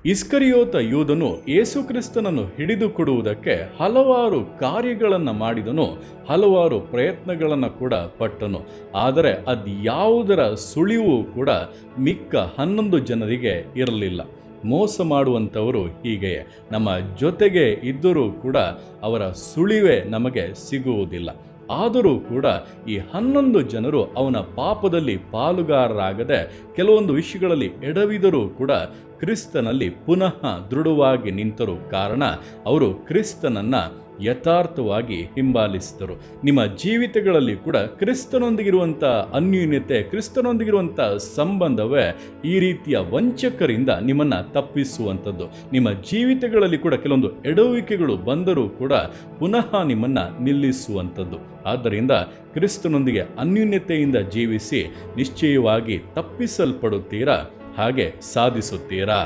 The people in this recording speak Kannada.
ಇಸ್ಕರಿಯೋತ ಯೂದನು ಯೇಸುಕ್ರಿಸ್ತನನ್ನು ಹಿಡಿದುಕೊಡುವುದಕ್ಕೆ ಹಲವಾರು ಕಾರ್ಯಗಳನ್ನು ಮಾಡಿದನು, ಹಲವಾರು ಪ್ರಯತ್ನಗಳನ್ನು ಕೂಡ ಪಟ್ಟನು. ಆದರೆ ಅದ್ಯಾವುದರ ಸುಳಿವು ಕೂಡ ಮಿಕ್ಕ 11 ಜನರಿಗೆ ಇರಲಿಲ್ಲ. ಮೋಸ ಮಾಡುವಂಥವರು ಹೀಗೆಯೇ ನಮ್ಮ ಜೊತೆಗೆ ಇದ್ದರೂ ಕೂಡ ಅವರ ಸುಳಿವೇ ನಮಗೆ ಸಿಗುವುದಿಲ್ಲ. ಆದರೂ ಕೂಡ ಈ 11 ಜನರು ಅವನ ಪಾಪದಲ್ಲಿ ಪಾಲುಗಾರರಾಗದೆ ಕೆಲವೊಂದು ವಿಷಯಗಳಲ್ಲಿ ಎಡವಿದರೂ ಕೂಡ ಕ್ರಿಸ್ತನಲ್ಲಿ ಪುನಃ ದೃಢವಾಗಿ ನಿಂತರು. ಕಾರಣ ಅವರು ಕ್ರಿಸ್ತನನ್ನು ಯಥಾರ್ಥವಾಗಿ ಹಿಂಬಾಲಿಸಿದರು. ನಿಮ್ಮ ಜೀವಿತಗಳಲ್ಲಿ ಕೂಡ ಕ್ರಿಸ್ತನೊಂದಿಗಿರುವಂಥ ಅನ್ಯೂನ್ಯತೆ, ಕ್ರಿಸ್ತನೊಂದಿಗಿರುವಂಥ ಸಂಬಂಧವೇ ಈ ರೀತಿಯ ವಂಚಕರಿಂದ ನಿಮ್ಮನ್ನು ತಪ್ಪಿಸುವಂಥದ್ದು. ನಿಮ್ಮ ಜೀವಿತಗಳಲ್ಲಿ ಕೂಡ ಕೆಲವೊಂದು ಎಡವಿಕೆಗಳು ಬಂದರೂ ಕೂಡ ಪುನಃ ನಿಮ್ಮನ್ನು ನಿಲ್ಲಿಸುವಂಥದ್ದು. ಆದ್ದರಿಂದ ಕ್ರಿಸ್ತನೊಂದಿಗೆ ಅನ್ಯೂನ್ಯತೆಯಿಂದ ಜೀವಿಸಿ ನಿಶ್ಚಯವಾಗಿ ತಪ್ಪಿಸಲ್ಪಡುತ್ತೀರಾ, ಹಾಗೆ ಸಾಧಿಸುತ್ತೀರಾ.